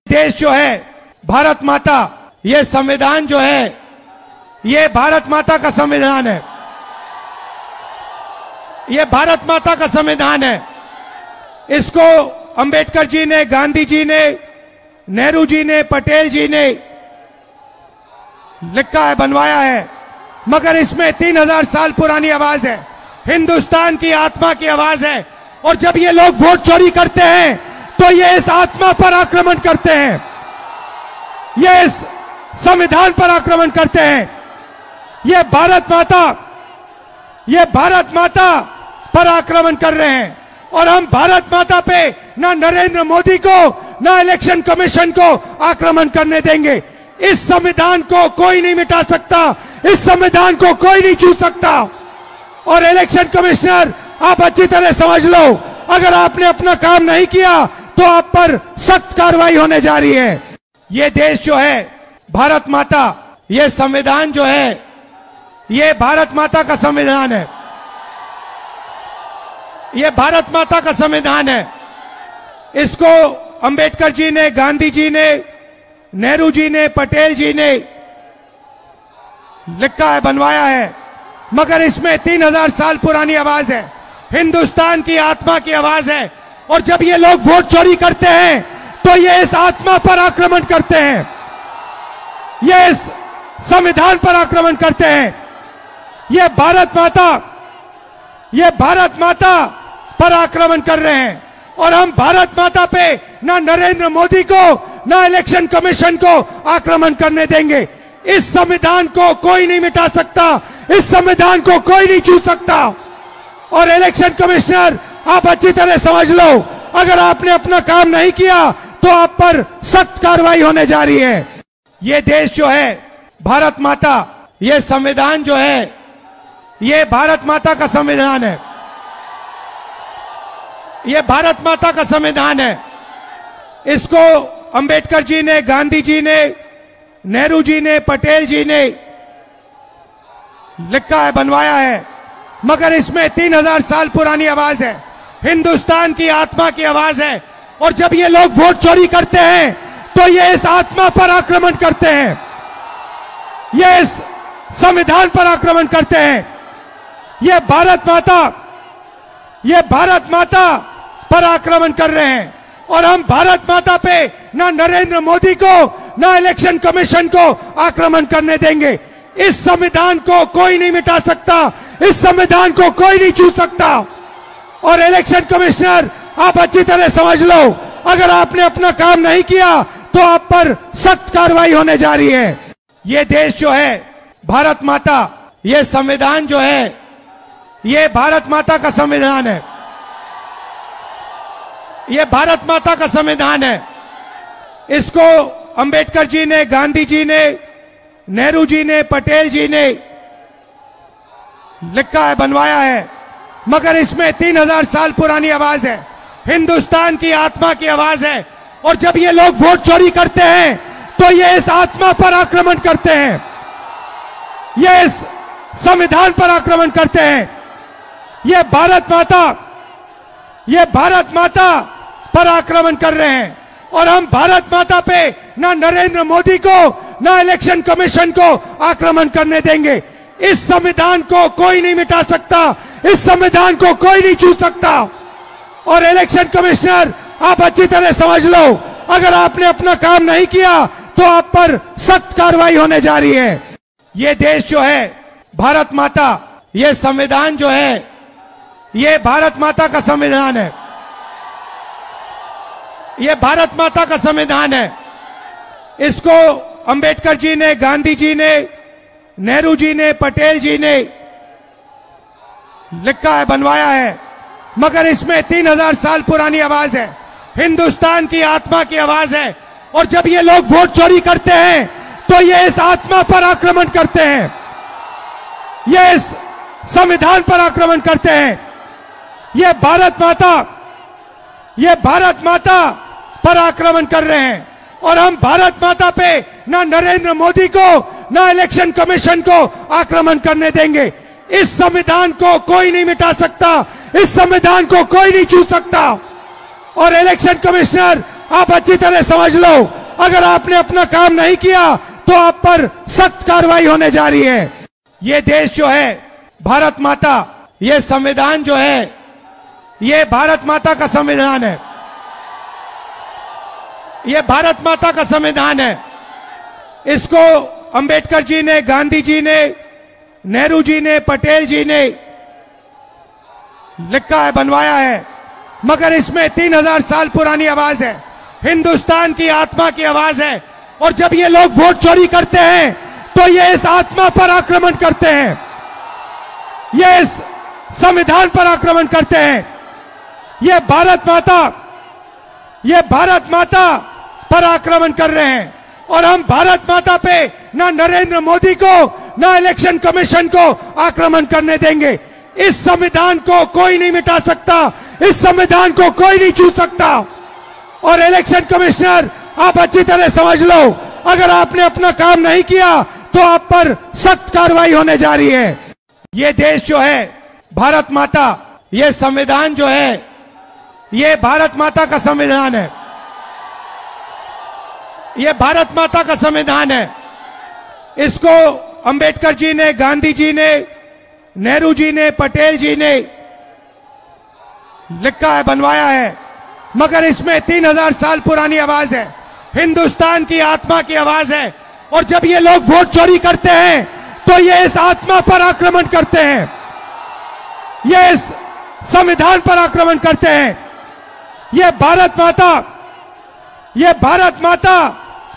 देश जो है भारत माता, ये संविधान जो है ये भारत माता का संविधान है। ये भारत माता का संविधान है। इसको अंबेडकर जी ने, गांधी जी ने, नेहरू जी ने, पटेल जी ने लिखा है, बनवाया है, मगर इसमें 3000 साल पुरानी आवाज है, हिंदुस्तान की आत्मा की आवाज है। और जब ये लोग वोट चोरी करते हैं तो ये इस आत्मा पर आक्रमण करते हैं, ये इस संविधान पर आक्रमण करते हैं। ये भारत माता पर आक्रमण कर रहे हैं। और हम भारत माता पे ना नरेंद्र मोदी को, ना इलेक्शन कमीशन को आक्रमण करने देंगे। इस संविधान को कोई नहीं मिटा सकता, इस संविधान को कोई नहीं छू सकता। और इलेक्शन कमिश्नर, आप अच्छी तरह समझ लो, अगर आपने अपना काम नहीं किया तो आप पर सख्त कार्रवाई होने जा रही है। ये देश जो है भारत माता, ये संविधान जो है ये भारत माता का संविधान है। ये भारत माता का संविधान है। इसको अंबेडकर जी ने, गांधी जी ने, नेहरू जी ने, पटेल जी ने लिखा है, बनवाया है, मगर इसमें 3000 साल पुरानी आवाज है, हिंदुस्तान की आत्मा की आवाज है। और जब ये लोग वोट चोरी करते हैं तो ये इस आत्मा पर आक्रमण करते हैं, ये इस संविधान पर आक्रमण करते हैं। ये भारत माता पर आक्रमण कर रहे हैं। और हम भारत माता पे ना नरेंद्र मोदी को, ना इलेक्शन कमीशन को आक्रमण करने देंगे। इस संविधान को कोई नहीं मिटा सकता, इस संविधान को कोई नहीं छू सकता। और इलेक्शन कमिश्नर, आप अच्छी तरह समझ लो, अगर आपने अपना काम नहीं किया तो आप पर सख्त कार्रवाई होने जा रही है। ये देश जो है भारत माता, ये संविधान जो है ये भारत माता का संविधान है। ये भारत माता का संविधान है। इसको अंबेडकर जी ने, गांधी जी ने, नेहरू जी ने, पटेल जी ने लिखा है, बनवाया है, मगर इसमें 3000 साल पुरानी आवाज है, हिंदुस्तान की आत्मा की आवाज है। और जब ये लोग वोट चोरी करते हैं तो ये इस आत्मा पर आक्रमण करते हैं, ये इस संविधान पर आक्रमण करते हैं। ये भारत माता पर आक्रमण कर रहे हैं। और हम भारत माता पे ना नरेंद्र मोदी को, ना इलेक्शन कमीशन को आक्रमण करने देंगे। इस संविधान को कोई नहीं मिटा सकता, इस संविधान को कोई नहीं छू सकता। और इलेक्शन कमिश्नर, आप अच्छी तरह समझ लो, अगर आपने अपना काम नहीं किया तो आप पर सख्त कार्रवाई होने जा रही है। ये देश जो है भारत माता, ये संविधान जो है ये भारत माता का संविधान है। ये भारत माता का संविधान है। इसको अंबेडकर जी ने, गांधी जी ने, नेहरू जी ने, पटेल जी ने लिखा है, बनवाया है, मगर इसमें 3000 साल पुरानी आवाज है, हिंदुस्तान की आत्मा की आवाज है। और जब ये लोग वोट चोरी करते हैं तो ये इस आत्मा पर आक्रमण करते हैं, ये इस संविधान पर आक्रमण करते हैं। ये भारत माता पर आक्रमण कर रहे हैं। और हम भारत माता पे ना नरेंद्र मोदी को, ना इलेक्शन कमीशन को आक्रमण करने देंगे। इस संविधान को कोई नहीं मिटा सकता, इस संविधान को कोई नहीं छू सकता। और इलेक्शन कमिश्नर, आप अच्छी तरह समझ लो, अगर आपने अपना काम नहीं किया तो आप पर सख्त कार्रवाई होने जा रही है। ये देश जो है भारत माता, ये संविधान जो है ये भारत माता का संविधान है। ये भारत माता का संविधान है। इसको अंबेडकर जी ने, गांधी जी ने, नेहरू जी ने, पटेल जी ने लिखा है, बनवाया है, मगर इसमें 3000 साल पुरानी आवाज है, हिंदुस्तान की आत्मा की आवाज है। और जब ये लोग वोट चोरी करते हैं तो ये इस आत्मा पर आक्रमण करते हैं, ये इस संविधान पर आक्रमण करते हैं। ये भारत माता पर आक्रमण कर रहे हैं। और हम भारत माता पे ना नरेंद्र मोदी को, ना इलेक्शन कमीशन को आक्रमण करने देंगे। इस संविधान को कोई नहीं मिटा सकता, इस संविधान को कोई नहीं छू सकता। और इलेक्शन कमिश्नर, आप अच्छी तरह समझ लो। अगर आपने अपना काम नहीं किया तो आप पर सख्त कार्रवाई होने जा रही है। ये देश जो है भारत माता, ये संविधान जो है ये भारत माता का संविधान है। ये भारत माता का संविधान है। इसको अंबेडकर जी ने, गांधी जी ने, नेहरू जी ने, पटेल जी ने लिखा है, बनवाया है, मगर इसमें 3000 साल पुरानी आवाज है, हिंदुस्तान की आत्मा की आवाज है। और जब ये लोग वोट चोरी करते हैं तो ये इस आत्मा पर आक्रमण करते हैं, ये इस संविधान पर आक्रमण करते हैं। ये भारत माता पर आक्रमण कर रहे हैं। और हम भारत माता पे ना नरेंद्र मोदी को ना इलेक्शन कमीशन को आक्रमण करने देंगे। इस संविधान को कोई नहीं मिटा सकता, इस संविधान को कोई नहीं छू सकता। और इलेक्शन कमिश्नर, आप अच्छी तरह समझ लो, अगर आपने अपना काम नहीं किया तो आप पर सख्त कार्रवाई होने जा रही है। ये देश जो है भारत माता, ये संविधान जो है ये भारत माता का संविधान है। ये भारत माता का संविधान है। इसको अंबेडकर जी ने, गांधी जी ने, नेहरू जी ने, पटेल जी ने लिखा है, बनवाया है, मगर इसमें 3000 साल पुरानी आवाज है, हिंदुस्तान की आत्मा की आवाज है। और जब ये लोग वोट चोरी करते हैं तो ये इस आत्मा पर आक्रमण करते हैं, ये इस संविधान पर आक्रमण करते हैं। ये भारत माता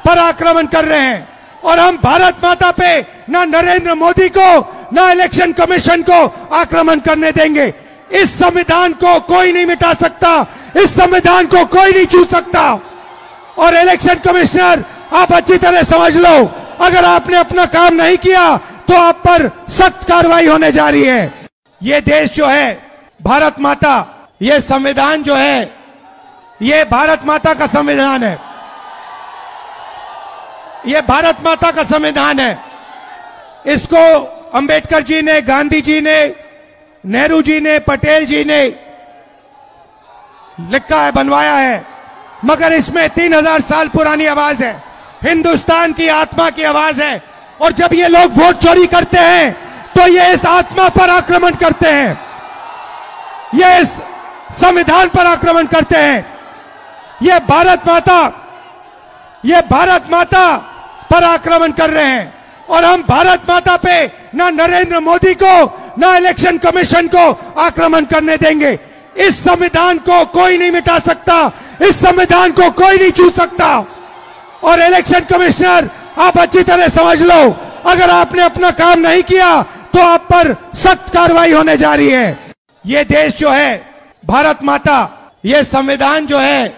पर आक्रमण कर रहे हैं। और हम भारत माता पे ना नरेंद्र मोदी को ना इलेक्शन कमीशन को आक्रमण करने देंगे। इस संविधान को कोई नहीं मिटा सकता, इस संविधान को कोई नहीं छू सकता। और इलेक्शन कमिश्नर, आप अच्छी तरह समझ लो, अगर आपने अपना काम नहीं किया तो आप पर सख्त कार्रवाई होने जा रही है। ये देश जो है भारत माता, ये संविधान जो है ये भारत माता का संविधान है। ये भारत माता का संविधान है। इसको अंबेडकर जी ने, गांधी जी ने, नेहरू जी ने, पटेल जी ने लिखा है, बनवाया है, मगर इसमें 3000 साल पुरानी आवाज है, हिंदुस्तान की आत्मा की आवाज है। और जब ये लोग वोट चोरी करते हैं तो ये इस आत्मा पर आक्रमण करते हैं, ये इस संविधान पर आक्रमण करते हैं। ये भारत माता पर आक्रमण कर रहे हैं। और हम भारत माता पे ना नरेंद्र मोदी को ना इलेक्शन कमीशन को आक्रमण करने देंगे। इस संविधान को कोई नहीं मिटा सकता, इस संविधान को कोई नहीं छू सकता। और इलेक्शन कमिश्नर, आप अच्छी तरह समझ लो, अगर आपने अपना काम नहीं किया तो आप पर सख्त कार्रवाई होने जा रही है। ये देश जो है भारत माता, ये संविधान जो है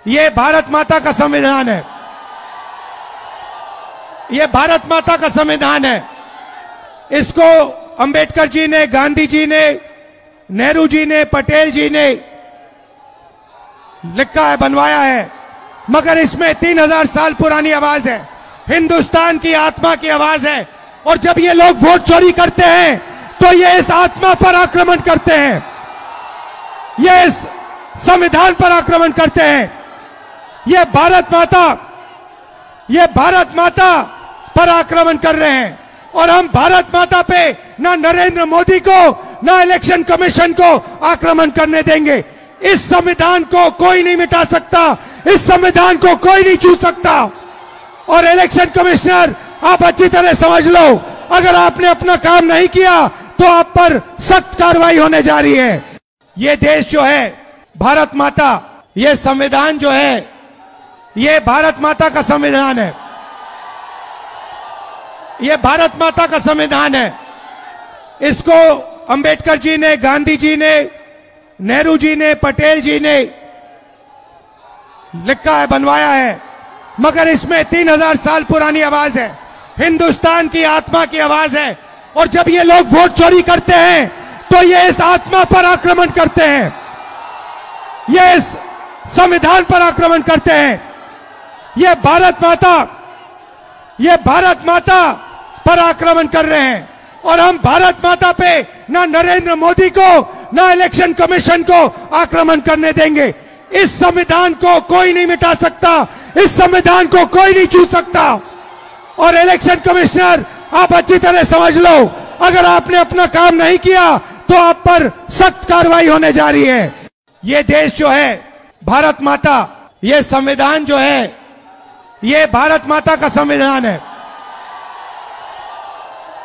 ये भारत माता का संविधान है। ये भारत माता का संविधान है। इसको अंबेडकर जी ने, गांधी जी ने, नेहरू जी ने, पटेल जी ने लिखा है, बनवाया है, मगर इसमें 3000 साल पुरानी आवाज है, हिंदुस्तान की आत्मा की आवाज है। और जब ये लोग वोट चोरी करते हैं तो ये इस आत्मा पर आक्रमण करते हैं, ये इस संविधान पर आक्रमण करते हैं। ये भारत माता पर आक्रमण कर रहे हैं। और हम भारत माता पे ना नरेंद्र मोदी को ना इलेक्शन कमीशन को आक्रमण करने देंगे। इस संविधान को कोई नहीं मिटा सकता, इस संविधान को कोई नहीं छू सकता। और इलेक्शन कमिश्नर, आप अच्छी तरह समझ लो, अगर आपने अपना काम नहीं किया तो आप पर सख्त कार्रवाई होने जा रही है। ये देश जो है भारत माता, ये संविधान जो है ये भारत माता का संविधान है। ये भारत माता का संविधान है। इसको अंबेडकर जी ने, गांधी जी ने, नेहरू जी ने, पटेल जी ने लिखा है, बनवाया है, मगर इसमें 3000 साल पुरानी आवाज है, हिंदुस्तान की आत्मा की आवाज है। और जब ये लोग वोट चोरी करते हैं तो ये इस आत्मा पर आक्रमण करते हैं, ये इस संविधान पर आक्रमण करते हैं। ये भारत माता पर आक्रमण कर रहे हैं। और हम भारत माता पे ना नरेंद्र मोदी को ना इलेक्शन कमीशन को आक्रमण करने देंगे। इस संविधान को कोई नहीं मिटा सकता, इस संविधान को कोई नहीं छू सकता। और इलेक्शन कमिश्नर, आप अच्छी तरह समझ लो, अगर आपने अपना काम नहीं किया तो आप पर सख्त कार्रवाई होने जा रही है। ये देश जो है, भारत माता, ये संविधान जो है, ये भारत माता का संविधान है।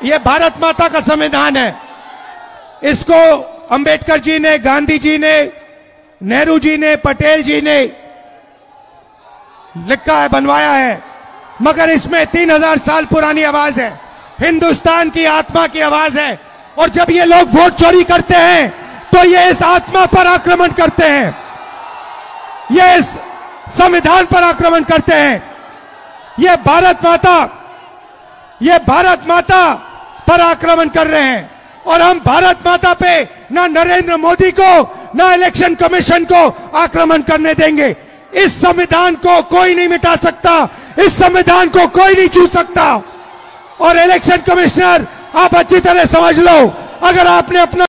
ये भारत माता का संविधान है। इसको अंबेडकर जी ने, गांधी जी ने, नेहरू जी ने, पटेल जी ने लिखा है, बनवाया है, मगर इसमें 3000 साल पुरानी आवाज है, हिंदुस्तान की आत्मा की आवाज है। और जब ये लोग वोट चोरी करते हैं तो ये इस आत्मा पर आक्रमण करते हैं, ये इस संविधान पर आक्रमण करते हैं। ये भारत माता पर आक्रमण कर रहे हैं। और हम भारत माता पे ना नरेंद्र मोदी को, ना इलेक्शन कमीशन को आक्रमण करने देंगे। इस संविधान को कोई नहीं मिटा सकता, इस संविधान को कोई नहीं छू सकता। और इलेक्शन कमिश्नर, आप अच्छी तरह समझ लो, अगर आपने अपना